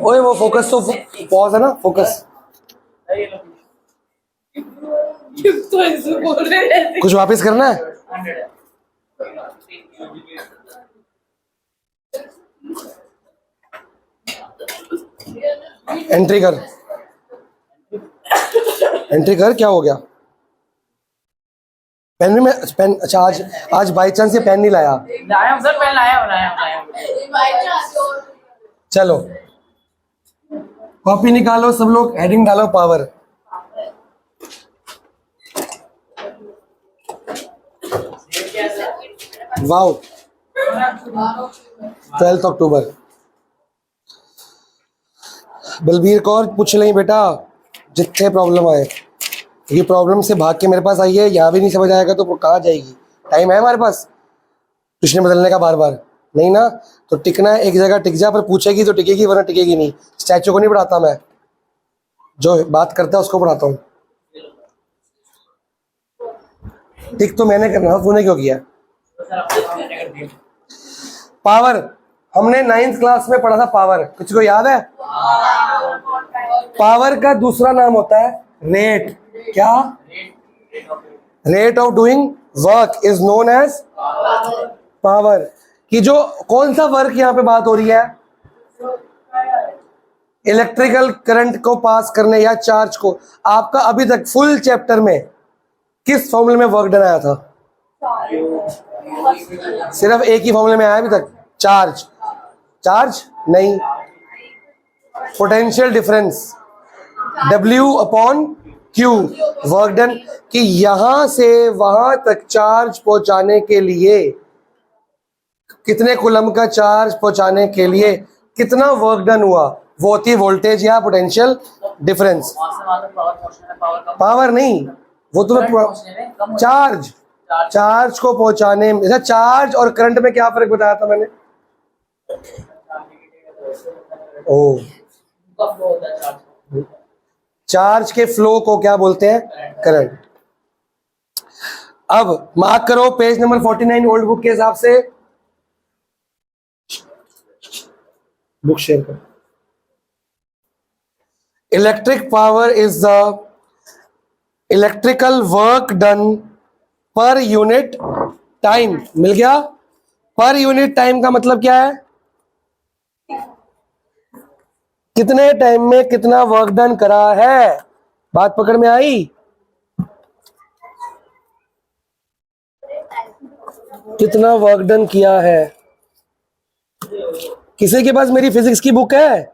ओए वो फोकस तो पॉज है ना, फोकस। कुछ वापस करना है? एंट्री कर, एंट्री कर। क्या हो गया? पेन भी मैं पेन, अच्छा आज बाई चांस ये पेन नहीं लाया। लाया सर, पेन लाया। चलो कॉपी निकालो सब लोग, हेडिंग डालो पावर। वाओ, 12 अक्टूबर। बलबीर कौर पूछ लें बेटा जितने प्रॉब्लम आए, ये प्रॉब्लम से भाग के मेरे पास आई है, यहाँ भी नहीं समझ आएगा तो कहाँ जाएगी? टाइम है हमारे पास ट्यूशन बदलने का? बार बार नहीं ना, तो टिकना है एक जगह, टिक जा। पर पूछेगी तो टिकेगी, वरना टिकेगी नहीं। स्टैचू को नहीं पढ़ाता मैं, जो बात करता है उसको पढ़ाता हूँ। टिक तो मैंने करना, तूने क्यों किया? पावर हमने 9th क्लास में पढ़ा था। पावर कुछ को याद है? पावर का दूसरा नाम होता है रेट। क्या? Rate of doing work is known as power. कि जो कौन सा वर्क यहाँ पे बात हो रही है? इलेक्ट्रिकल करंट को पास करने या चार्ज को। आपका अभी तक फुल चैप्टर में किस फॉर्मूले में वर्क डन आया था? सिर्फ एक ही फॉर्मूले में आया अभी तक, चार्ज। चार्ज नहीं, potential difference, W upon Q। Work done कि यहां से वहां तक चार्ज पहुंचाने के लिए, कितने कूलम का चार्ज पहुंचाने के लिए कितना वर्क डन हुआ, वो होती है वोल्टेज या पोटेंशियल डिफरेंस। पावर नहीं, वो तो चार्ज, चार्ज को पहुंचाने में। जैसा चार्ज और करंट में क्या फर्क बताया था मैंने? ओ, चार्ज के फ्लो को क्या बोलते हैं? करंट। अब मार्क करो पेज नंबर 49 ओल्ड बुक के हिसाब से। बुक शेयर करो। Electric power is the electrical work done per unit time. मिल गया? पर यूनिट टाइम का मतलब क्या है? कितने टाइम में कितना वर्क डन करा है। बात पकड़ में आई? कितना वर्क डन किया है। किसी के पास मेरी फिजिक्स की बुक है?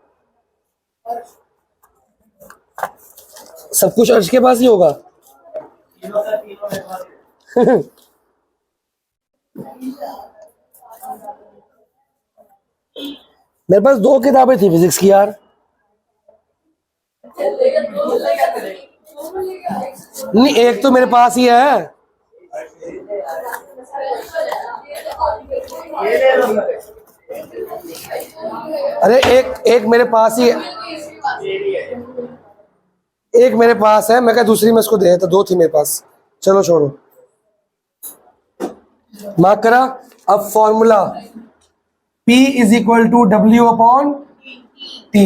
सब कुछ अर्श के पास ही होगा। मेरे पास 2 किताबें थी फिजिक्स की यार। नहीं, एक तो मेरे पास ही है। अरे एक मेरे पास ही, एक मेरे पास है। मैं क्या दूसरी में इसको दे, तो 2 थी मेरे पास। चलो छोड़ो, मार्क करा। अब formula P is equal to W upon T।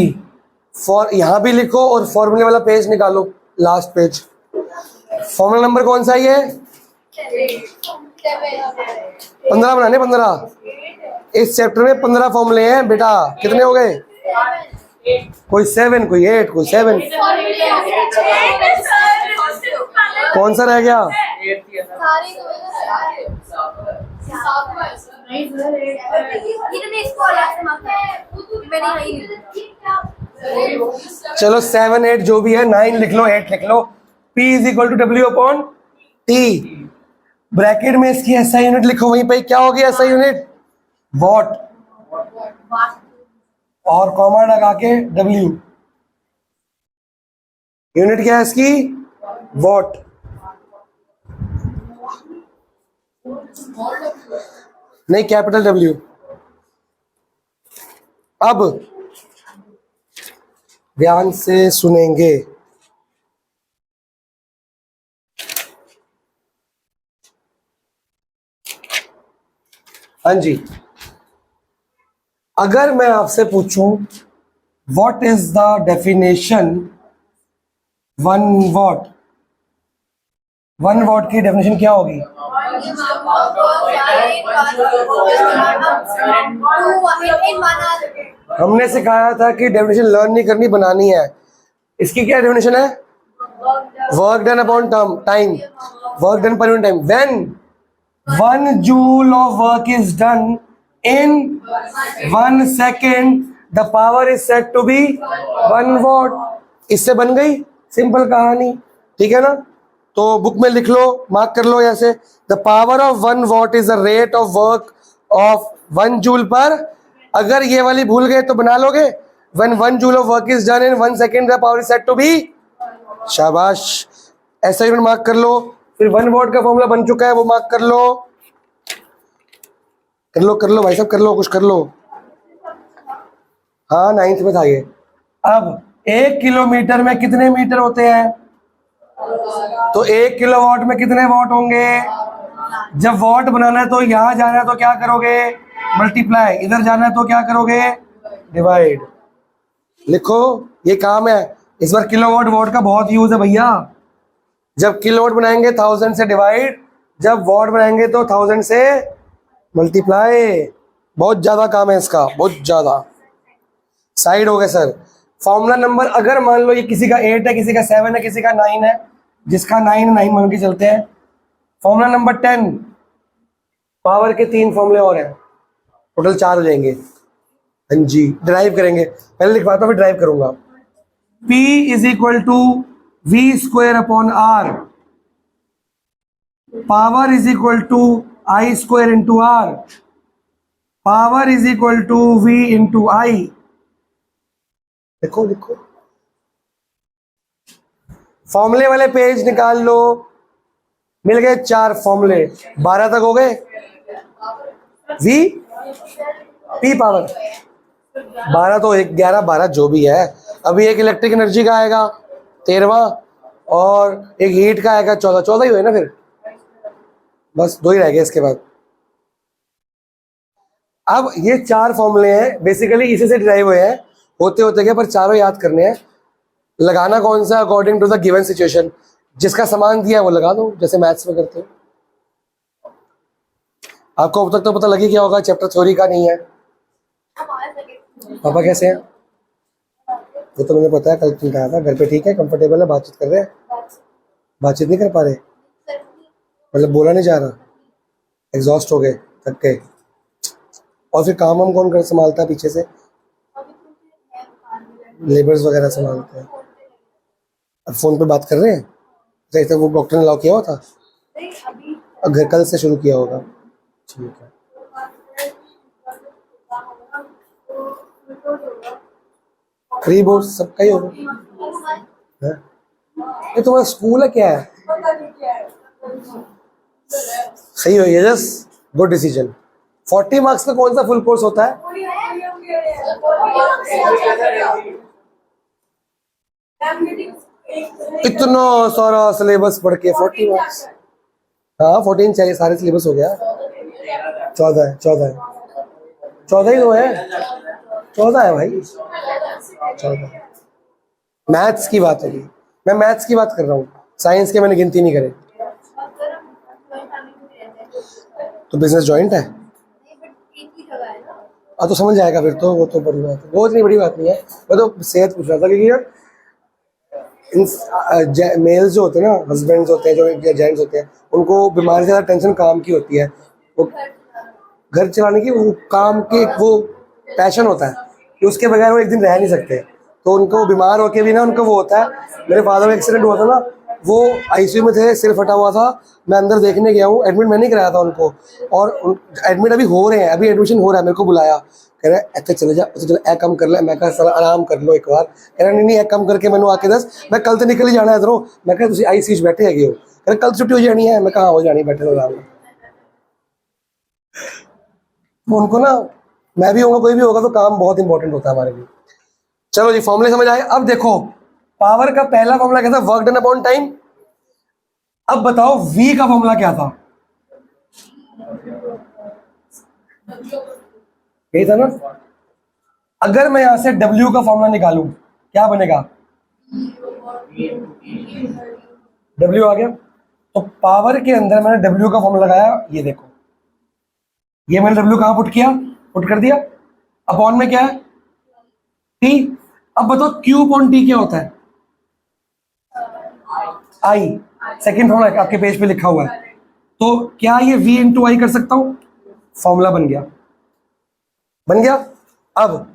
For यहां भी लिखो और फॉर्मूले वाला पेज निकालो, लास्ट पेज। फॉर्मूला नंबर कौन सा है? 15 बनाने, 15। इस चैप्टर में 15 फॉर्मूले हैं बेटा। कितने हो गए? कोई 7, कोई 8, कोई 7। कौन सा रह गया? चलो 7, 8 जो भी है, 9 लिख लो, 8 लिख लो। P is equal to W upon T। Bracket में इसकी SI यूनिट लिखो। वहीं पे क्या हो गया SI यूनिट? वॉट। और कॉमा लगा के W। यूनिट क्या है इसकी? वॉट। नहीं, कैपिटल W। अब ध्यान से सुनेंगे। हाँ जी, अगर मैं आपसे पूछूं what is the definition 1 what, 1 what की डेफिनेशन क्या होगी? हमने सिखाया था कि डेफिनेशन लर्न नहीं करनी, बनानी है। इसकी क्या डेफिनेशन है? Work done upon time, work done per unit time. When 1 joule of work is done in 1 second, the power is said to be 1 watt। इससे बन गई सिंपल कहानी, ठीक है ना? तो बुक में लिख लो, मार्क कर लो ऐसे, the power of 1 watt is the rate of work of 1 joule पर। अगर ये वाली भूल गए तो बना लोगे, when 1 joule of work is done in 1 second, the power is said to be। शाबाश, ऐसा यूनिट मार्क कर लो। फिर 1 वॉट का फॉर्मूला बन चुका है, वो मार्क कर लो, कर लो भाई साहब, कर लो, कुछ कर लो। हाँ 9th में था ये। अब 1 किलोमीटर में कितने मीटर होते हैं? तो 1 किलोवाट में कितने वॉट होंगे? जब वॉट बनाना है तो यहां जाना है तो क्या करोगे? मल्टीप्लाई। इधर जाना है तो क्या करोगे? डिवाइड। लिखो, ये काम है। इस बार किलोवाट वॉट का बहुत यूज है भैया। जब किलोवाट बनाएंगे 1000 से डिवाइड, जब वॉट बनाएंगे तो 1000 से मल्टीप्लाई। बहुत ज्यादा काम है इसका, बहुत ज्यादा। साइड हो गए सर। फॉर्मूला नंबर, अगर मान लो ये किसी का 8 है, किसी का 7 है, किसी का 9 है, जिसका 9 मान के चलते हैं। फॉर्मूला नंबर 10, पावर के 3 फॉर्मूले और हैं, टोटल 4 हो जाएंगे। हाँ जी, ड्राइव करेंगे। पहले लिखवाता हूँ फिर ड्राइव करूंगा। P is equal to V square upon R, power is equal to I square into R, power is equal to V into I। देखो लिखो, फॉर्मूले वाले पेज निकाल लो। मिल गए 4 फॉर्मूले, 12 तक हो गए। V P पावर 12 तो 11 12 जो भी है। अभी एक इलेक्ट्रिक एनर्जी का आएगा 13वां, और एक हीट का आएगा 14 ही हुए ना, फिर बस 2 ही रह गए इसके बाद। अब ये 4 फॉर्मूले हैं, बेसिकली इसी से डिराइव हुए हैं, होते होते क्या, पर चारों याद करने हैं। लगाना कौन सा? According to the given situation. जिसका समान दिया है वो लगा दो, जैसे मैथ्स में करते हो। आपको अब तक तो पता लगी क्या होगा, चैप्टर थ्योरी का नहीं है। पापा कैसे हैं? वो तो मुझे पता है, कल तुम कहा था घर पे ठीक है, कंफर्टेबल है, बातचीत कर रहे हैं? बातचीत नहीं कर पा रहे, मतलब बोला नहीं जा रहा, एग्जॉस्ट हो गए, थक गए। और फिर काम हम कौन कर संभालता है पीछे से? लेबर्स वगैरह संभालते हैं। अब फोन पे बात कर रहे हैं, जैसे वो डॉक्टर ने अलाउ किया हुआ था, और घर कल से शुरू किया होगा। ठीक है, प्री बोर्ड सबका ही होगा। ये तुम्हारा स्कूल है क्या है? सही हो, ये जस्ट गुड डिसीजन। 40 मार्क्स का कौन सा फुल कोर्स होता है? इतना सारा सिलेबस पढ़ के 40 मार्क्स? हाँ 14 चाहिए, सारे सिलेबस हो गया। 14 है, 14 ही तो है, 14 है भाई, 14। मैथ्स की बात होगी, मैं मैथ्स की बात कर रहा हूँ, साइंस के मैंने गिनती नहीं करे। तो बिजनेस जॉइंट है, तो समझ जाएगा फिर तो, वो तो बड़ी बात है, वो इतनी बड़ी बात नहीं है। मैं तो सेहत पूछ रहा था, क्योंकि यार मेल्स जो होते हैं ना, हस्बैंड्स होते हैं, जो जेंट्स होते हैं, उनको बीमारी से ज़्यादा टेंशन काम की होती है। वो घर चलाने की, वो काम की वो पैशन होता है कि उसके बगैर वो एक दिन रह नहीं सकते। तो उनको बीमार होके भी ना, उनको वो होता है। मेरे फादर का एक्सीडेंट हुआ था ना, वो आईसीयू में थे, सिर फटा हुआ था, मैं अंदर देखने गया हूँ, एडमिट मैंने कराया था उनको, और एडमिट अभी हो रहे हैं, अभी एडमिशन हो रहा है। मेरे को बुलाया, कह रहा है ऐसे चले जा, चलो ए कम कर ले। मैं कहा सर आराम कर लो एक बार। कह रहा नहीं ए कम करके मैंने आके दस, मैं कल तो निकल ही जाना है इधरों। मैं कहा तुम आईसीयू बैठे है, कह रहा कल छुट्टी हो जानी है। मैं कहा हो जानी, बैठे रहो आराम। उनको ना, मैं भी होगा, कोई भी होगा, तो काम बहुत इंपॉर्टेंट होता है हमारे लिए। चलो जी, फॉर्मूले समझ आए। अब देखो, पावर का पहला फॉर्मूला क्या था? Work done upon time. अब बताओ V का फॉर्मूला क्या था? यही था ना, अगर मैं यहां से W का फॉर्मूला निकालूं क्या बनेगा? W आ गया। तो पावर के अंदर मैंने W का फॉर्मूला लगाया, ये देखो, ये मैंने W कहां पुट किया? पुट कर दिया। अपॉन में क्या है? T। अब बताओ Q अपॉन T क्या होता है? I। सेकेंड फॉर्मूला आपके पेज पे लिखा हुआ है। तो क्या ये V इंटू आई कर सकता हूं? फॉर्मूला बन गया, बन गया। अब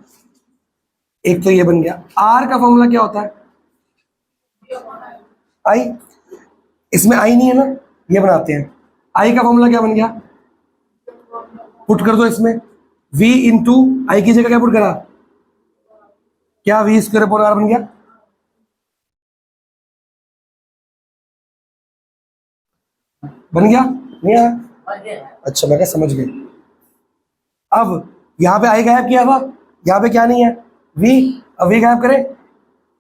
एक तो ये बन गया। R का फॉर्मूला क्या होता है? I। इसमें I नहीं है ना, ये बनाते हैं। I का फॉर्मूला क्या बन गया? पुट कर दो इसमें, V इंटू आई की जगह क्या पुट करा? क्या V स्क्वायर अपॉन R बन गया? बन गया? नहीं आया? अच्छा, मैं क्या समझ गई। अब यहाँ पे आई गायब किया हुआ, यहाँ पे क्या नहीं है? V। अब V गायब करें,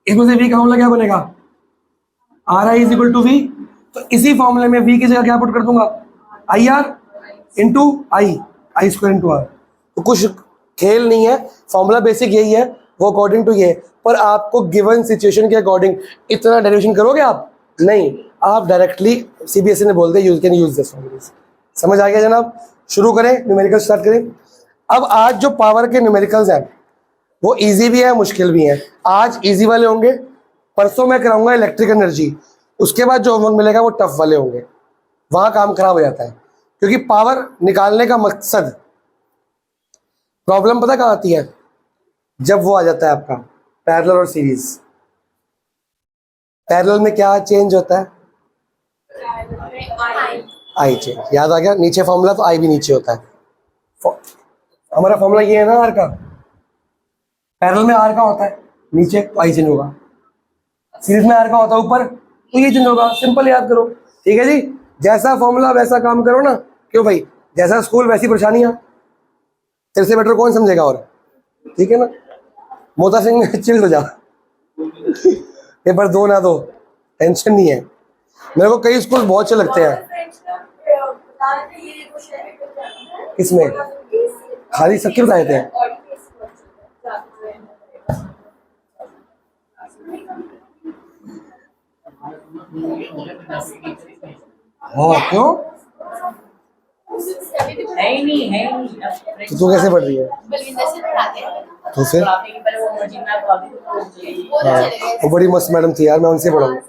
इसमें से V का फॉर्मूला क्या बनेगा? R I is equal to V. तो इसी फॉर्मूले में V की जगह क्या पुट कर दूंगा? I R into I square into R. तो कुछ खेल नहीं है, फॉर्मूला बेसिक यही है, वो अकॉर्डिंग टू ये। पर आपको गिवन सिचुएशन के अकॉर्डिंग इतना डेरिवेशन करोगे आप? नहीं, आप डायरेक्टली सीबीएसई ने बोल दे you can use this formula. समझ आ गया जनाब? शुरू करें, न्यूमेरिकल स्टार्ट करें। अब आज जो पावर के न्यूमेरिकल्स हैं वो इजी भी है, मुश्किल भी है। आज इजी वाले होंगे, परसों मैं कराऊंगा इलेक्ट्रिक एनर्जी, उसके बाद जो होमवर्क मिलेगा वो टफ वाले होंगे। वहां काम खराब हो जाता है, क्योंकि पावर निकालने का मकसद, प्रॉब्लम पता कहाँ आती है? जब वो आ जाता है आपका पैरेलल और सीरीज। पैरेलल में क्या चेंज होता है? I change. याद आ गया? नीचे फॉर्मूला तो आई भी नीचे होता है। हमारा फॉर्मूला ये है ना आर का। पैरेलल में आर का होता है नीचे, तो आई चेंज होगा। सीरीज में आर का होता है ऊपर, तो ये चेंज होगा। सिंपल याद करो, ठीक है जी। जैसा फॉर्मूला वैसा काम करो ना। क्यों भाई? जैसा स्कूल वैसी परेशानियां। तेरे से बेटर कौन समझेगा? और ठीक है ना, मोता सिंह में चिल हो जा, पेपर दो ना दो, टेंशन नहीं है। मेरे को कई स्कूल बहुत अच्छे लगते हैं। किसमें? खाली सबके बताए थे। हाँ, क्यों? है ही नहीं, है ही नहीं। तो तू कैसे पढ़ रही है? तो फिर वो बड़ी मस्त मैडम थी यार, मैं उनसे पढ़ा हूँ।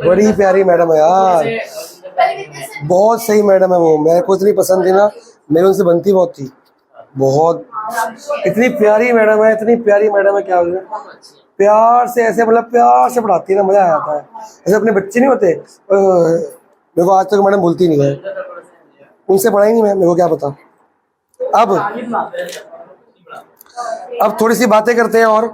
बड़ी प्यारी मैडम है यार, बहुत सही मैडम है वो। मेरे को इतनी पसंद थी ना, मेरे उनसे बनती बहुत थी, बहुत। इतनी प्यारी मैडम है, इतनी प्यारी मैडम है, क्या बोल प्यार से, ऐसे मतलब प्यार से पढ़ाती है ना, मजा आ जाता है। ऐसे अपने बच्चे नहीं होते। मेरे को आज तक मैडम भूलती नहीं है, उनसे पढ़ाई नहीं मैं, मेरे को क्या पता। अब थोड़ी सी बातें करते हैं और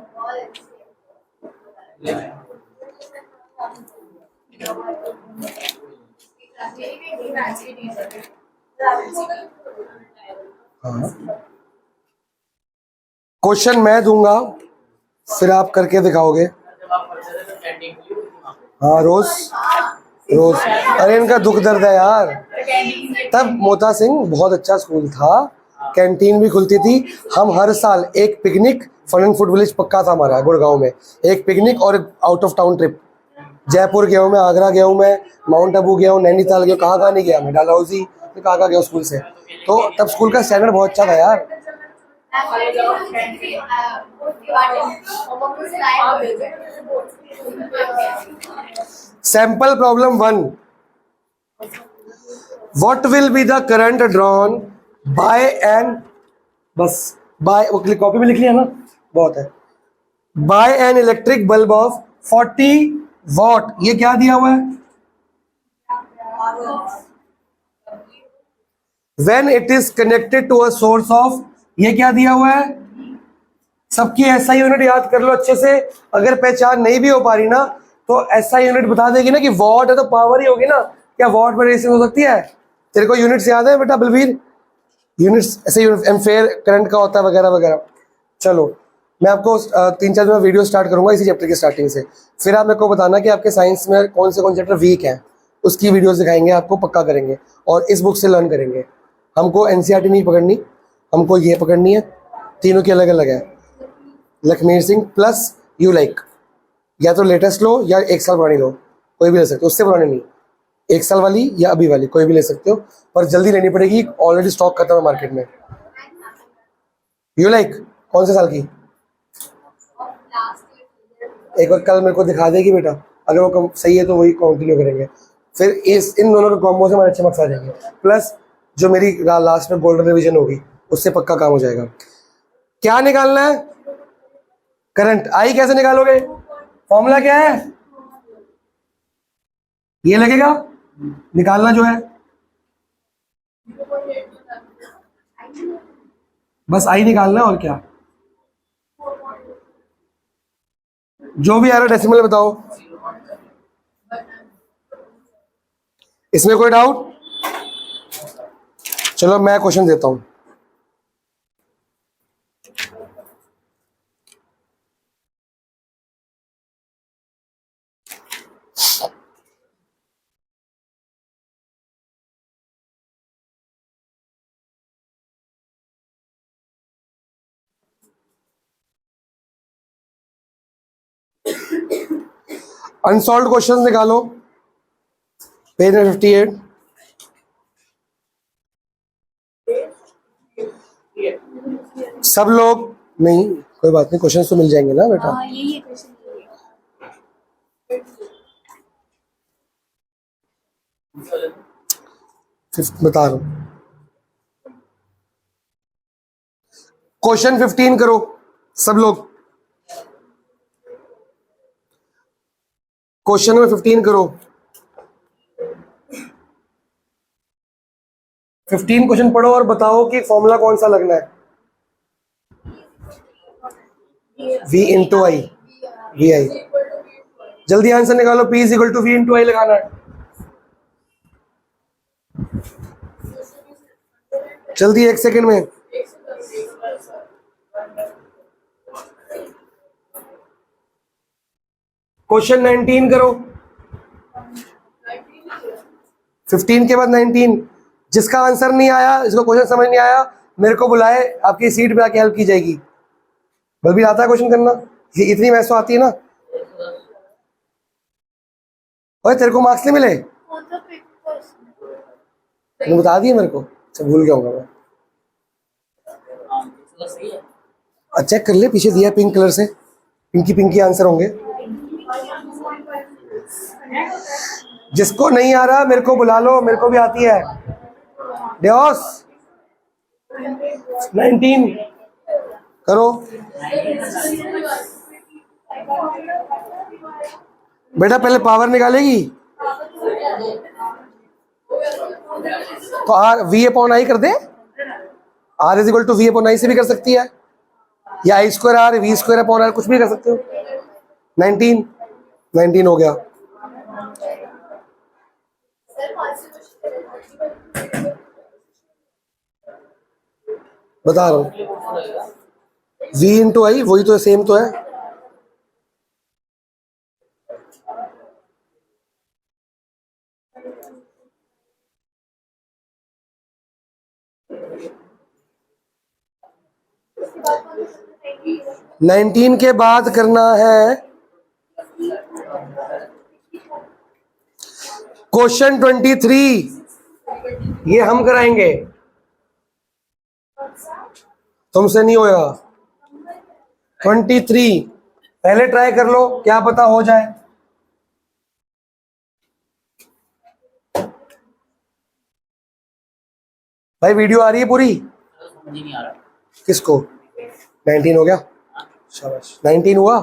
क्वेश्चन मैं दूंगा, फिर आप करके दिखाओगे। हाँ, रोज रोज। अरे इनका दुख दर्द है यार। तब मोता सिंह बहुत अच्छा स्कूल था, कैंटीन भी खुलती थी। हम हर साल एक picnic, fun and food village पक्का था हमारा गुड़गांव में, एक पिकनिक और out of town trip. Jaipur गया हूँ मैं, आगरा गया हूँ मैं, माउंट आबू गया हूँ, नैनीताल गया हूँ, कहाँ नहीं गया मैं, डालहौजी, कहाँ गया स्कूल से। तो तब स्कूल का स्टैंडर्ड बहुत अच्छा था यार। Sample problem 1, what will be the current drawn by an, बस बाय, वो कॉपी में लिख लिया ना, बहुत है। By an electric bulb of 40 watt, ये क्या दिया हुआ है? When it is connected to a source of, ये क्या दिया हुआ है? सबकी एसआई यूनिट याद कर लो अच्छे से। अगर पहचान नहीं भी हो पा रही ना, तो एसआई यूनिट बता देगी ना कि वॉट है तो पावर ही होगी ना। क्या वॉट में रेसिंग हो सकती है? तेरे को यूनिट्स याद है बेटा बलवीर? यूनिट्स ऐसे एम्पेयर करंट का होता है वगैरह वगैरह। चलो मैं आपको 3-4 दिन में वीडियो स्टार्ट करूंगा इसी चैप्टर की स्टार्टिंग से। फिर आप मेरे को बताना कि आपके साइंस में कौन से चैप्टर वीक हैं, उसकी वीडियोस दिखाएंगे आपको, पक्का करेंगे। और इस बुक से लर्न करेंगे। हमको एनसीईआरटी नहीं पकड़नी, हमको ये पकड़नी है, तीनों की अलग अलग है। Lakhmir Singh plus you like, या तो लेटेस्ट लो या 1 साल पुरानी लो, कोई भी ले सकते हो, उससे पुरानी नहीं, 1 साल वाली या अभी वाली कोई भी ले सकते हो, पर जल्दी लेनी पड़ेगी, ऑलरेडी स्टॉक खत्म है मार्केट में। यू लाइक कौन से साल की? एक बार कल मेरे को दिखा देगी बेटा, अगर वो सही है तो वही कंटिन्यू करेंगे, फिर इन दोनों के कॉम्बो से हमारे अच्छे मार्क्स आ जाएंगे, प्लस जो मेरी लास्ट में गोल्डन रिवीजन होगी उससे पक्का काम हो जाएगा। क्या निकालना है? करंट। आई कैसे निकालोगे? फॉर्मूला क्या है? ये लगेगा निकालना जो है, बस आई निकालना है और क्या, जो भी आ रहा है डेसिमल बताओ। इसमें कोई डाउट? चलो मैं क्वेश्चन देता हूं। अनसॉल्व क्वेश्चंस निकालो, पेज 58। सब लोग नहीं, कोई बात नहीं, क्वेश्चंस तो मिल जाएंगे ना बेटा। यही क्वेश्चन बता रहा हूं, क्वेश्चन 15 करो सब लोग, क्वेश्चन में 15 करो। 15 क्वेश्चन पढ़ो और बताओ कि फॉर्मूला कौन सा लगना है। V into I, V I. जल्दी आंसर निकालो, P is equal to V into I लगाना है, जल्दी 1 सेकेंड में। क्वेश्चन 19 करो, 15 के बाद 19। जिसका आंसर नहीं आया, जिसको क्वेश्चन समझ नहीं आया, मेरे को बुलाए, आपकी सीट पे आके हेल्प की जाएगी। बल्कि आता है क्वेश्चन करना, ये इतनी मैथ्स तो आती है ना। ओए तेरे को मार्क्स नहीं मिले? तूने बता दिए मेरे को, अच्छा भूल गया होगा मैं। चेक कर ले, पीछे दिया पिंक कलर से, पिंकी पिंकी आंसर होंगे। जिसको नहीं आ रहा मेरे को बुला लो, मेरे को भी आती है। डेओस 19 करो बेटा, पहले पावर निकालेगी तो आर वी अपॉन आई कर दे, R is equal to V upon I से भी कर सकती है, या I square R V square upon R, कुछ भी कर सकते हो। 19 हो गया। बता रहा हूं, v इंटू आई वही तो सेम तो है। नाइनटीन के बाद करना है क्वेश्चन 23, ये हम कराएंगे, तुमसे नहीं होगा। 23 पहले ट्राई कर लो, क्या पता हो जाए। भाई वीडियो आ रही है पूरी? समझ नहीं आ रहा। किसको? 19 हो गया, शाबाश। 19 हुआ।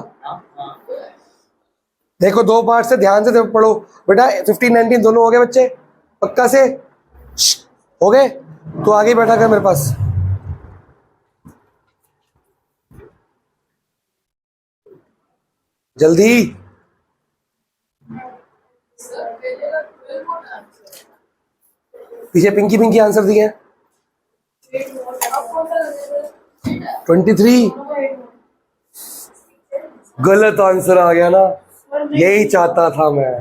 देखो 2 पार्ट से ध्यान से पढ़ो बेटा, 15 19 दोनों हो गए बच्चे, पक्का से हो गए तो आगे बैठा कर मेरे पास। जल्दी पीछे पिंकी पिंकी आंसर दिए हैं। 23 गलत आंसर आ गया ना, यही चाहता था मैं,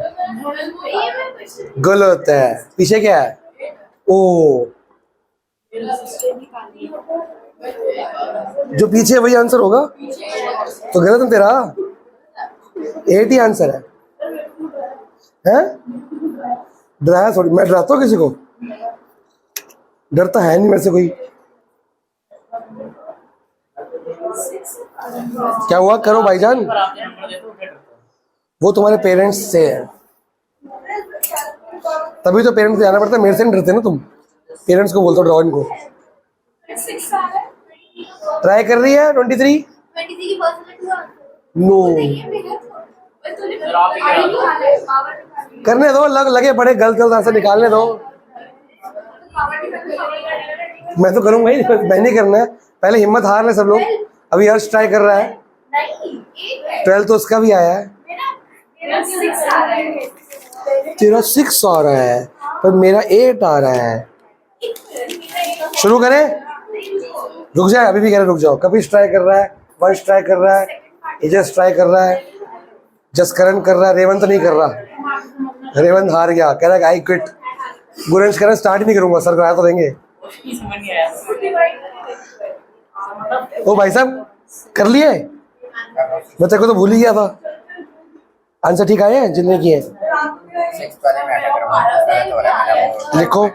गलत है। पीछे क्या है? ओ जो पीछे है वही आंसर होगा, तो गलत है तेरा। 8 ही आंसर है? डराया थोड़ी, मैं डराता हूँ किसी को? डरता है नहीं मेरे से कोई। क्या हुआ, करो भाईजान। पर आपने नंबर दे दो फिर। वो तुम्हारे पेरेंट्स से है, तभी तो पेरेंट्स से जाना पड़ता है। मेरे से नहीं डरते ना तुम, पेरेंट्स को बोलते हो डराओ इनको। ट्राई कर रही है 23। नो, सर आप ही करा दो। करने दो, लगे बड़े गलत गलत आंसर निकालने दो। मैं तो करूंगा ही, मैं नहीं करना है। पहले हिम्मत हार ले सब लोग। अभी हर्ष ट्राई कर रहा है, 12 तो उसका भी आया है। तेरा 6 आ रहा है, पर मेरा 8 आ रहा है। शुरू करें? रुक जाए, अभी भी कह रहे रुक जाओ। कपिश ट्राई कर रहा है, वंश ट्राई कर रहा है, एजस ट्राई कर रहा है, जसकरण कर रहा है, रेवंत नहीं कर रहा। रेवंत हार गया, कह रहा है आई क्विट। गुरंश कह रहा है स्टार्ट नहीं करूंगा, सर कराया तो देंगे। उसकी समझ नहीं आया। ओ भाई साहब, कर लिए? मैं तेरे को तो भूल ही गया था। आंसर ठीक आए हैं जितने किए? लिखो।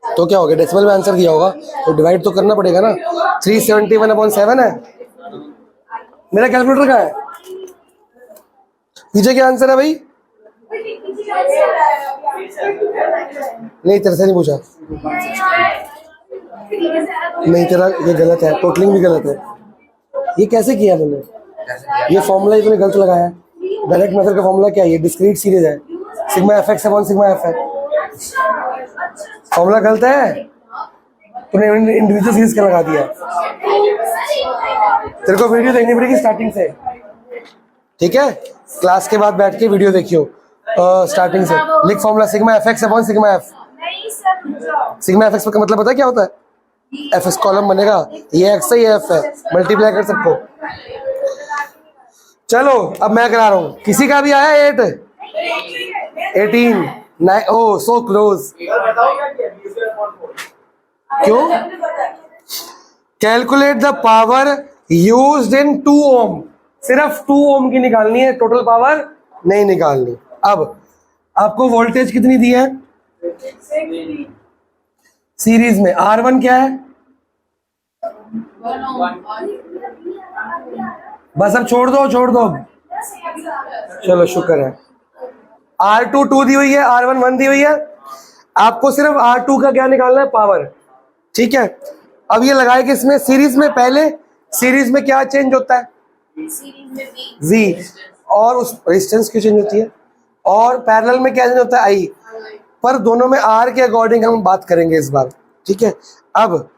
तो क्या हो गया, डेसिमल में आंसर दिया होगा तो डिवाइड तो करना पड़ेगा ना। 371/7 है। मेरा कैलकुलेटर कहाँ है? पीछे क्या आंसर है भाई? नहीं, तेरे से नहीं पूछा। नहीं, तेरा ये गलत है, टोटलिंग भी गलत है। ये कैसे किया मैंने? ये फॉर्मूला इतने गलत लगाया है। डायरेक्ट मेथड का फॉर्मूला क्या है? ये डिस्क्रीट सीरीज है, sigma F x upon sigma F है। फॉर्मूला गलत है, तूने इंडिविजुअल सीरीज का लगा दिया। तेरे को वीडियो देखनी पड़ेगी स्टार्टिंग से, ठीक है? क्लास के बाद बैठ के वीडियो देखियो स्टार्टिंग से। लिख formula sigma F x upon sigma F. Sigma F x का मतलब पता है क्या होता है? एफ एक्स कॉलम बनेगा, ये एक्स है ये एफ है, मल्टीप्लाई कर सबको। चलो अब मैं करा रहा हूँ। किसी का भी आया 8, 18, 9? ओ सो क्लोज। क्यों? Calculate the power used in 2 ओम। सिर्फ 2 ओम की निकालनी है, टोटल पावर नहीं निकालनी। अब आपको वोल्टेज कितनी दी है सीरीज में? R1 क्या है? बस अब छोड़ दो चलो शुक्र है। R2 2 दी हुई है, R1 1 दी हुई है। आपको सिर्फ R2 का क्या निकालना है? पावर, ठीक है? अब ये लगाए कि इसमें सीरीज में, पहले सीरीज में क्या चेंज होता है? V। और उस रेजिस्टेंस क्यों चेंज होती है? और पैरेलल में क्या चेंज होता है? I। पर दोनों में R के अकॉर्डिंग हम बात करेंगे इस बार, ठीक है? अब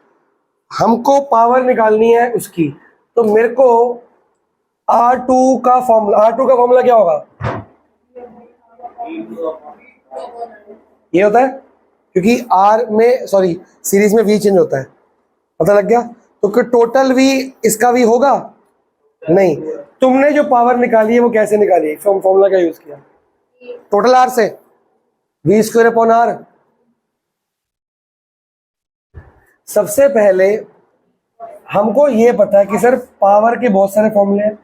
हमको पावर निकालनी है उसकी, तो मेरे को R2 का फॉर्मूला क्या होगा? ये होता है, क्योंकि R में सॉरी सीरीज में V चेंज होता है। पता लग गया? तो कि टोटल V इसका V होगा नहीं। तुमने जो पावर निकाली है वो कैसे निकाली? फॉर्मूला क्या यूज किया? टोटल R से, V²/R। सबसे पहले हमको ये पता है कि सर पावर के बहुत सारे फॉर्मूले हैं।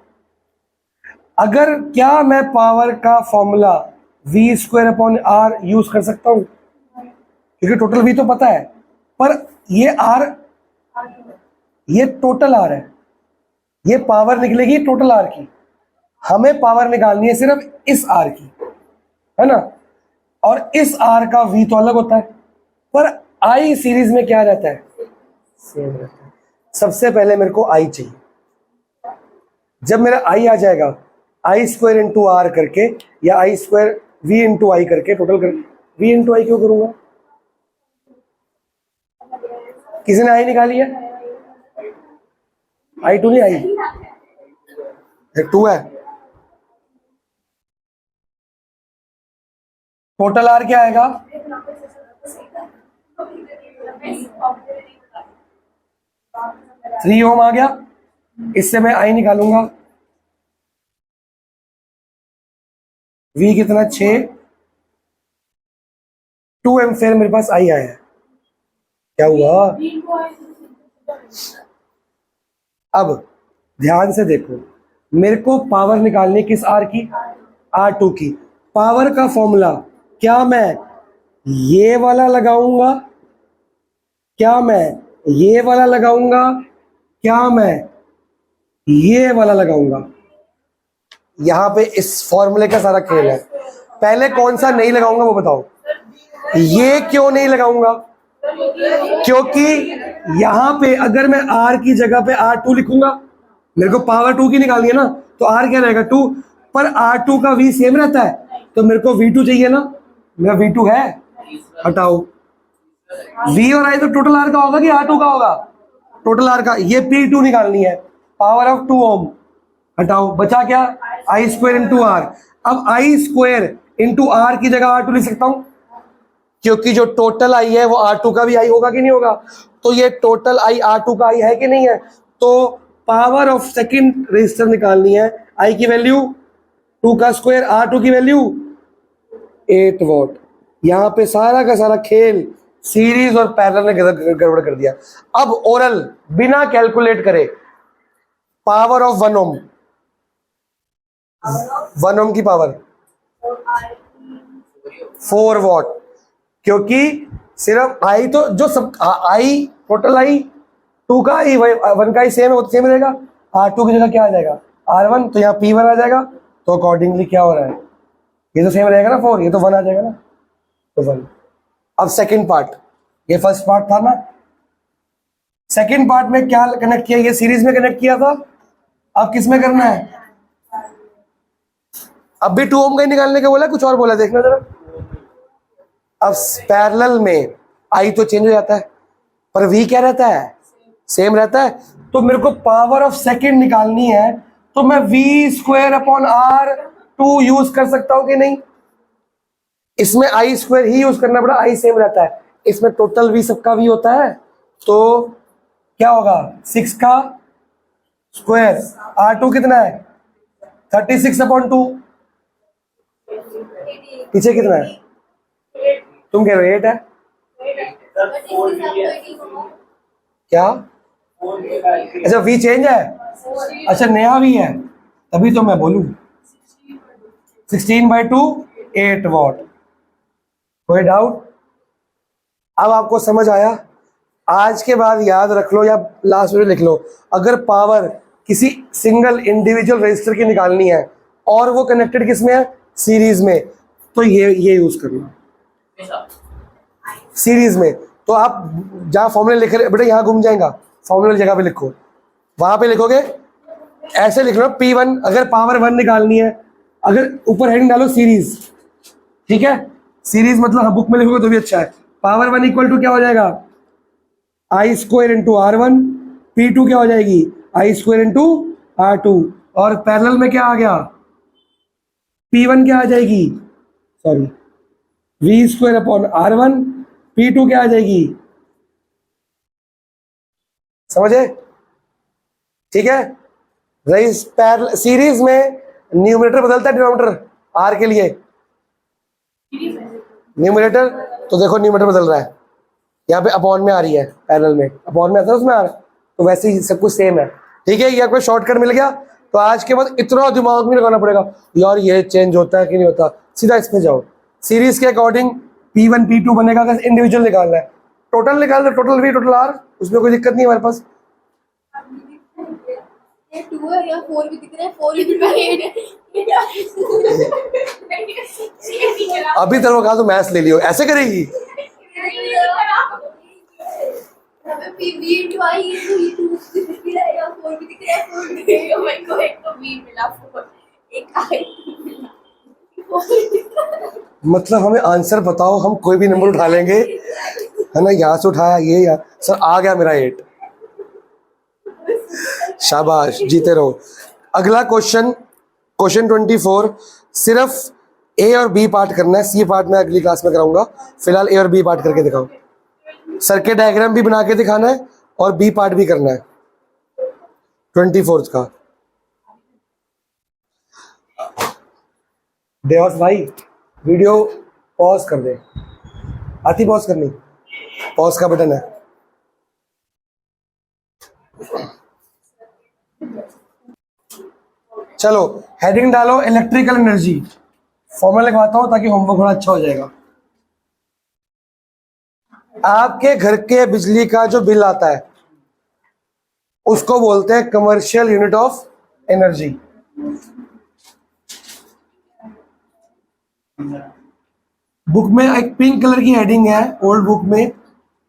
अगर क्या मैं पावर का फॉर्मूला V²/R यूज कर सकता हूं? क्योंकि टोटल V तो पता है, पर ये R, ये टोटल R है, ये पावर निकलेगी टोटल R की। हमें पावर निकालनी है सिर्फ इस R की, है ना? और इस R का V तो अलग होता है, पर I सीरीज में क्या रहता है? सेम रहता है। सबसे पहले मेरे को I चाहिए। जब मेरा I आ जाएगा, I²/R करके या I²V/I करके टोटल कर। V/I क्यों करूंगा? किसी ने I निकाली है? I2 नहीं, I 2 है। टोटल R क्या आएगा? 3 ओम आ गया। इससे मैं I निकालूंगा, V कितना? 6, 2 एम्पियर मेरे पास I आया है। क्या हुआ? अब ध्यान से देखो, मेरे को पावर निकालनी किस आर की? R2 की। पावर का फॉर्मूला क्या मैं ये वाला लगाऊंगा, क्या मैं ये वाला लगाऊंगा, क्या मैं ये वाला लगाऊंगा? यहां पे इस फॉर्मूले का सारा खेल है। पहले कौन सा नहीं लगाऊंगा वो बताओ। ये क्यों नहीं लगाऊंगा? क्योंकि यहां पे अगर मैं R की जगह पे R2 लिखूंगा, मेरे को पावर 2 की निकालनी है ना, तो R क्या रहेगा? 2। पर R2 का V सेम रहता है, तो मेरे को V2 चाहिए ना। मेरा V2 है, हटाओ। V और I तो टोटल R का होगा कि R2 का होगा? टोटल R का। ये P2 निकालनी है, पावर ऑफ 2 ओम। हटाओ, बचा क्या? I square into R। अब I स्क्वायर इंटू R की जगह R2 लिख सकता हूं, क्योंकि जो टोटल I है वो R2 का भी I होगा कि नहीं होगा? तो ये टोटल I R2 का I है कि नहीं है? तो पावर ऑफ सेकंड रेजिस्टर निकालनी है। I की वैल्यू 2 का स्क्वायर, R2 की वैल्यू 8 वॉट। यहां पे सारा का सारा खेल सीरीज और पैरेलल ने गड़बड़ कर दिया। अब ओरल बिना कैलकुलेट करे, पावर ऑफ 1 ओम, 1 ओम की पावर 4 वॉट। क्योंकि सिर्फ आई तो जो सब आई टोटल आई 2 का आई 1 का ही सेम है, वो तो सेम रहेगा। R2 की जगह क्या आ जाएगा? R1, तो यहाँ P1 आ जाएगा। तो अकॉर्डिंगली क्या हो रहा है? ये तो सेम रहेगा ना 4, ये तो 1 आ जाएगा ना, तो 1। अब सेकंड पार्ट, ये फर्स्ट पार्ट था ना, सेकंड पार्ट में क्या कनेक्ट किया? ये सीरीज में कनेक्ट किया था। अब किस में करना है? अब भी 2 ओम का ही निकालने का बोला, कुछ और बोला? देखना जरा। अब पैरेलल में आई तो चेंज हो जाता है, पर वी क्या रहता है? सेम रहता है। तो मेरे को पावर ऑफ सेकंड निकालनी है, तो मैं we square upon R2 use कर सकता हूं कि नहीं? इसमें आई स्क्वायर ही यूज करना पड़ा, आई सेम रहता है। इसमें टोटल वी सबका वी होता है, तो क्या होगा? 6 का स्क्वायर, R2 कितना है? 36 अपॉन 2। पीछे कितना है? तुम कह रहे हो 8 है क्या? अच्छा वी चेंज है, अच्छा नया वी है, तभी तो मैं बोलूं 16/2 8 वॉट। कोई डाउट? अब आपको समझ आया? आज के बाद याद रख लो या लास्ट में लिख लो, अगर पावर किसी सिंगल इंडिविजुअल रजिस्टर की निकालनी है और वो कनेक्टेड किस में है? सीरीज में, तो ये यूज करना सीरीज में। तो आप जहां फॉर्मूले लिख रहे बेटा, यहां घूम जाएगा, फॉर्मूले जगह पे लिखो, वहां पे लिखोगे ऐसे लिख लो P1। अगर पावर 1 निकालनी है, अगर ऊपर हेडिंग डालो सीरीज, ठीक है? सीरीज मतलब बुक में लिखोगे तो भी अच्छा है। पावर 1 इक्वल टू क्या हो जाएगा? I square into R1। P2 क्या हो जाएगी? I square into R2। और पैरेलल में क्या आ गया? P1 क्या आ जाएगी? Sorry, V square upon R1। P2 क्या आ जाएगी? समझे? ठीक है? रईस पैरेलल सीरीज में न्यूमरेटर बदलता है डिनोमिनेटर R के लिए, न्यूमरेटर तो देखो न्यूमरेटर बदल रहा है, यहाँ पे अपॉन में आ रही है, पैरेलल में अपॉन में आता है, उसमें आ रहा है, तो वैसे ही सब कुछ सेम है। ठीक है? ये आपको शॉर्टकट मिल गया। तो आज के बाद इतना दिमाग नहीं लगाना पड़ेगा यार ये चेंज होता है कि नहीं होता, सीधा इस पे जाओ। सीरीज के अकॉर्डिंग P1 P2 बनेगा, अगर इंडिविजुअल निकालना है, टोटल निकाल दो, टोटल V टोटल R, उसमें कोई दिक्कत नहीं है हमारे पास। ये 2 है या 4 भी दिख रहा है, 4 भी दिख रहा है। अभी तक कहा तो मैथ्स ले लियो, ऐसे करेगी? V into I into E2 दिख रहा है या 4 भी दिख रहा है, 4 भी दिख रहा है। मेरे को एक तो V मिला 4, एक I मिला 4। मतलब हमें आंसर बताओ, हम कोई भी नंबर उठा लेंगे, है ना? यहाँ से उठाया ये, या सर आ गया मेरा 8। शाबाश, जीते रहो। अगला क्वेश्चन, क्वेश्चन 24, सिर्फ ए और बी पार्ट करना है, सी पार्ट मैं अगली क्लास में कराऊंगा। फिलहाल ए और बी पार्ट करके दिखाओ। सर्किट डायग्राम भी बना के दिखाना है और बी पार्ट भी करना है 24 का। देवास भाई वीडियो पॉज कर दे, आती पॉज करनी, पॉज का बटन है। चलो हेडिंग डालो इलेक्ट्रिकल एनर्जी, फॉर्मूला लिखवाता हूं ताकि होमवर्क थोड़ा अच्छा हो जाएगा। आपके घर के बिजली का जो बिल आता है उसको बोलते हैं commercial unit of energy. Book में एक पिंक कलर की हेडिंग है, ओल्ड बुक में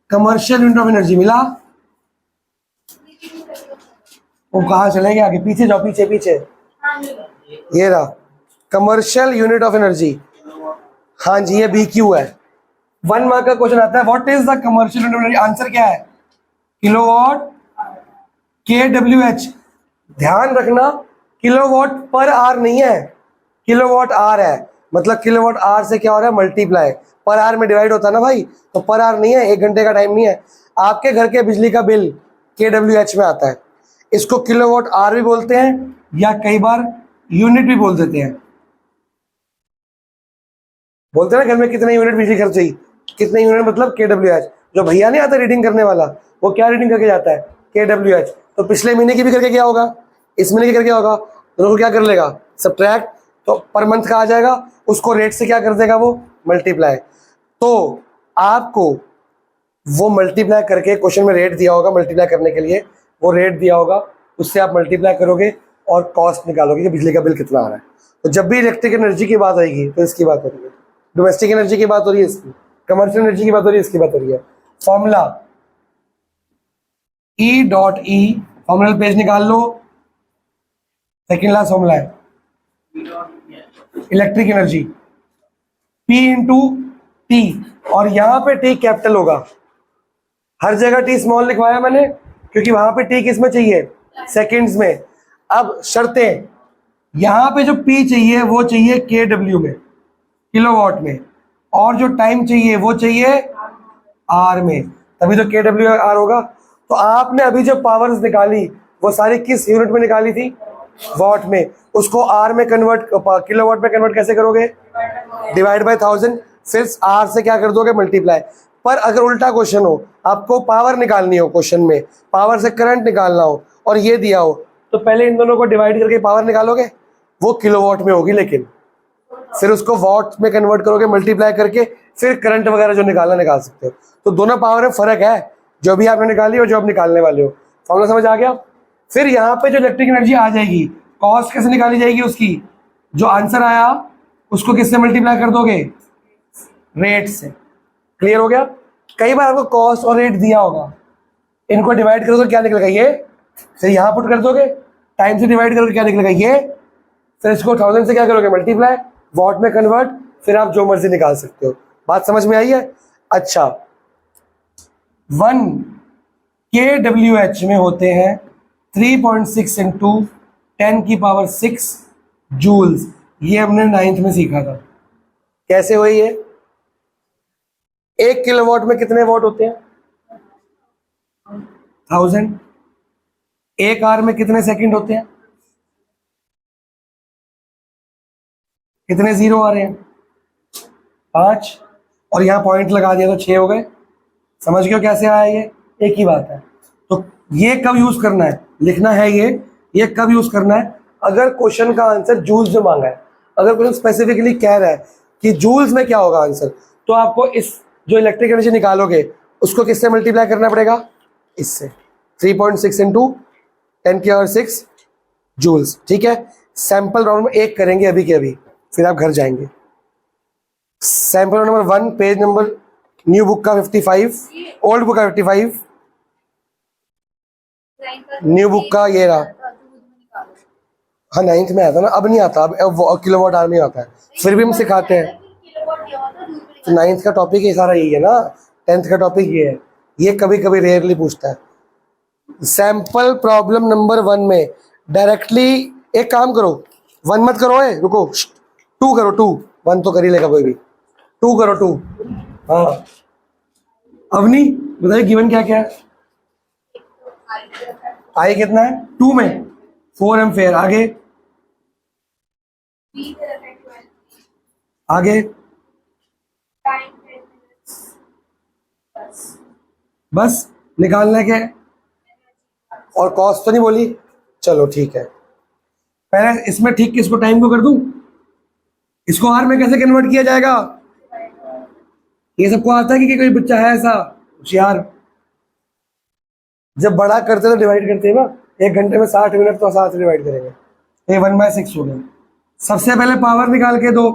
कमर्शियल यूनिट ऑफ एनर्जी मिला। वो कहाँ चले गए? आगे पीछे जाओ, पीछे पीछे, ये रहा कमर्शियल यूनिट ऑफ एनर्जी। हाँ जी, ये BQ है। 1 मार्क का क्वेश्चन आता है, what is the commercial unit of energy? Answer क्या है? Kilowatt KWH। ध्यान रखना किलोवाट पर आवर नहीं है, किलोवाट आवर है। मतलब किलोवाट आवर से क्या हो रहा है? मल्टीप्लाई। पर आवर में डिवाइड होता है ना भाई, तो पर आवर नहीं है, 1 घंटे का टाइम नहीं है। आपके घर के बिजली का बिल KWH में आता है। इसको किलोवाट आवर भी बोलते हैं या कई बार यूनिट भी बोल देते हैं। बोलते हैं ना घर में कितने यूनिट बिजली खर्च हुई, कितने यूनिट मतलब KWH। जो भैया नहीं आता रीडिंग करने वाला, वो क्या रीडिंग करके जाता है? KWH। तो पिछले महीने की भी करके क्या होगा, इस महीने की करके होगा, दोनों को क्या कर लेगा? सब्ट्रैक्ट। तो पर मंथ का आ जाएगा, उसको रेट से क्या कर देगा? वो मल्टीप्लाई। तो आपको वो मल्टीप्लाई करके क्वेश्चन में रेट दिया होगा, मल्टीप्लाई करने के लिए वो रेट दिया होगा, उससे आप मल्टीप्लाई करोगे और कॉस्ट निकालोगे कि बिजली का बिल कितना आ रहा है। तो जब भी इलेक्ट्रिक एनर्जी की बात आएगी तो इसकी बात हो रही है, डोमेस्टिक एनर्जी की बात हो रही है, इसकी कमर्शियल एनर्जी की बात हो रही है, इसकी बात हो रही है। फॉर्मूला E.E, फॉर्मूला पेज निकाल लो, सेकेंड लास्ट फॉर्मूला है electric energy, P into T, और यहां पे T कैपिटल होगा। हर जगह T स्मॉल लिखवाया मैंने क्योंकि वहां पे T किस में चाहिए? सेकेंड्स में। अब शर्तें, यहां पे जो P चाहिए वो चाहिए KW में, किलोवाट में, और जो टाइम चाहिए वो चाहिए R में, तभी तो KWR होगा। तो आपने अभी जो पावर्स निकाली वो सारी किस यूनिट में निकाली थी? वॉट में। उसको R में कन्वर्ट, किलोवाट में कन्वर्ट कैसे करोगे? डिवाइड बाय 1000, फिर R से क्या कर दोगे? मल्टीप्लाई। पर अगर उल्टा क्वेश्चन हो, आपको पावर निकालनी हो, क्वेश्चन में पावर से करंट निकालना हो और ये दिया हो, तो पहले इन दोनों को डिवाइड करके पावर निकालोगे, वो किलोवाट में होगी, लेकिन फिर उसको वॉट में कन्वर्ट करोगे मल्टीप्लाई करके, फिर करंट वगैरह जो निकालना निकाल सकते हो। तो दोनों पावर में फर्क है, जो भी आपने निकाली हो, जो आप निकालने वाले हो। फॉर्मूला समझ आ गया? फिर यहाँ पे जो इलेक्ट्रिक एनर्जी आ जाएगी, कॉस्ट कैसे निकाली जाएगी उसकी? जो आंसर आया उसको किससे मल्टीप्लाई कर दोगे? रेट से। क्लियर हो गया? कई बार आपको कॉस्ट और रेट दिया होगा, इनको डिवाइड करोगे क्या निकलेगा? ये। फिर यहाँ पुट कर दोगे, टाइम से डिवाइड करोगे क्या निकलेगा? ये। फिर इसको 1000 से क्या करोगे? मल्टीप्लाई, वॉट में कन्वर्ट, फिर आप जो मर्जी निकाल सकते हो। बात समझ में आई है? अच्छा, 1 KWH में होते हैं 3.6 इंटू 10⁶ जूल्स। ये हमने 9th में सीखा था। कैसे हुई ये? 1 किलोवाट में कितने वॉट होते हैं? 1000। 1 आवर में कितने सेकंड होते हैं? कितने जीरो आ रहे हैं? 5। और यहां पॉइंट लगा दिया तो 6 हो गए। समझ गए कैसे आया? ये एक ही बात है। तो ये कब यूज करना है, लिखना है ये कब यूज करना है? अगर क्वेश्चन का आंसर जूल्स में मांगा है, अगर क्वेश्चन स्पेसिफिकली कह रहा है कि जूल्स में क्या होगा आंसर, तो आपको इस जो इलेक्ट्रिक एनर्जी निकालोगे उसको किससे मल्टीप्लाई करना पड़ेगा? इससे। 3.6 इंटू 10⁶ जूल्स। ठीक है, सैंपल राउंड में एक करेंगे अभी के अभी, फिर आप घर जाएंगे। Sample round number 1, page number new book का 55, ओल्ड बुक का 55, न्यू बुक का ये रहा। हाँ 9th में आया था ना, अब नहीं आता, अब किलोवाट आवर में आता है, फिर भी हम सिखाते हैं। तो 9th का टॉपिक ये सारा यही है ना, 10th का टॉपिक ये है, ये कभी कभी रेयरली पूछता है। सैंपल प्रॉब्लम नंबर 1 में डायरेक्टली एक काम करो, 1 मत करो, रुको, 2 करो, 2, 1 तो कर ही लेगा कोई भी, 2 करो, 2। हाँ अवनी बताइए गिवन क्या क्या है? आई कितना है? 2 में 4 एम्पेयर। आगे आगे बस निकालना क्या है? और कॉस तो नहीं बोली, चलो ठीक है। पहले इसमें ठीक किसको टाइम को कर दूं, इसको आर में कैसे कन्वर्ट किया जाएगा? ये सबको आता है कि कोई बच्चा है ऐसा होशियार? जब बड़ा करते तो डिवाइड करते हैं ना, 1 घंटे में 60 मिनट तो 7 से डिवाइड करेंगे, ये 1/6 हो गया। सबसे पहले पावर निकाल के दो,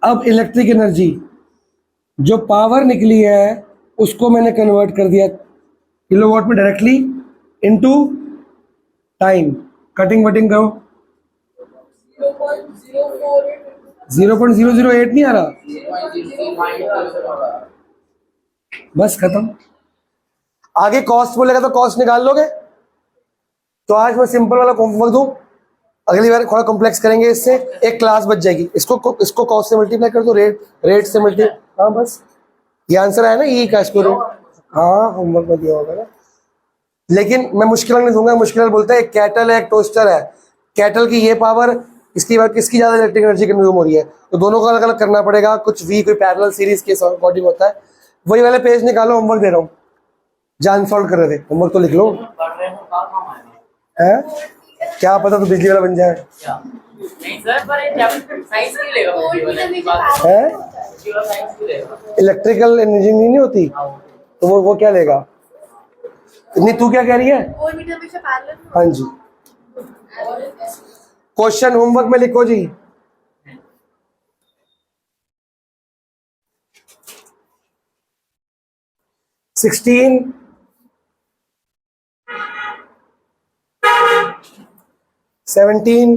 अब इलेक्ट्रिक एनर्जी जो पावर निकली है उसको मैंने कन्वर्ट कर दिया किलोवाट में डायरेक्टली इनटू टाइम। कटिंग वटिंग करो, 0.008 नहीं आ रहा, बस खत्म। आगे कॉस्ट बोलेगा तो कॉस्ट निकाल लोगे। तो आज मैं सिंपल वाला होमवर्क दूं, अगली बार थोड़ा कॉम्प्लेक्स करेंगे, इससे एक क्लास बच जाएगी। इसको कॉस्ट से मल्टीप्लाई कर दो, रेट से मल्टीप्लाई। हाँ बस ये आंसर आया ना, ई का इसको रेट। हाँ होमवर्क में दिया होगा ना, लेकिन मैं मुश्किल नहीं दूंगा। मुश्किल बोलता है एक कैटल है एक टोस्टर है, कैटल की ये पावर, इसकी बात किसकी ज्यादा इलेक्ट्रिक एनर्जी कंज्यूम हो रही है, तो दोनों को अलग अलग करना पड़ेगा। कुछ वी कोई पैरेलल सीरीज के अकॉर्डिंग होता है। वही वाले पेज निकालो, होमवर्क दे रहा हूँ, जान सॉल्व कर रहे थे, होमवर्क तो लिख लो। पढ़ रहे हो काम आएगा है क्या पता तो बिजली वाला बन जाए। क्या? नहीं सर, पर ये साइंस की लेगा और भी वाला तो बात मुझे है साइंस की लेगा। इलेक्ट्रिकल इंजीनियरिंग नहीं होती, तो वो क्या लेगा? नहीं तू क्या कह रही है? और मीटर हमेशा पैरेलल। हाँ जी, क्वेश्चन होमवर्क में लिखो जी। सिक्सटीन 17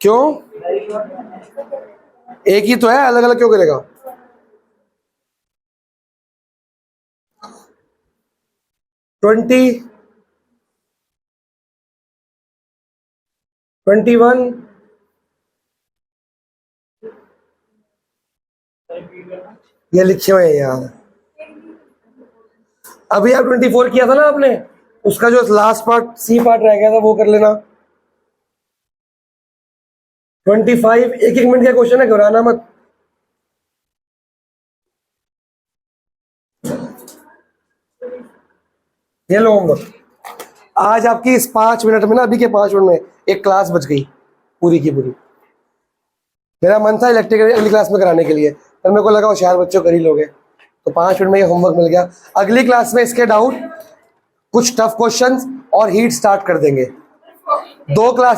क्यों? एक ही तो है, अलग अलग क्यों करेगा? ट्वेंटी 21 ये लिखे हुए हैं यार। अभी आप 24 किया था ना आपने, उसका जो लास्ट पार्ट सी पार्ट रह गया था वो कर लेना। 25 एक एक मिनट का क्वेश्चन है, घबराना मत। ये लो होमवर्क। आज आपकी इस 5 मिनट में ना, अभी के 5 मिनट में एक क्लास बच गई पूरी की पूरी। मेरा मन था इलेक्ट्रिकल अगली क्लास में कराने के लिए, पर मेरे को लगा होशियार बच्चों कर ही लोगे, तो 5 मिनट में ये होमवर्क मिल गया। अगली क्लास में इसके डाउट, कुछ टफ क्वेश्चंस और हीट स्टार्ट कर देंगे। 2 क्लास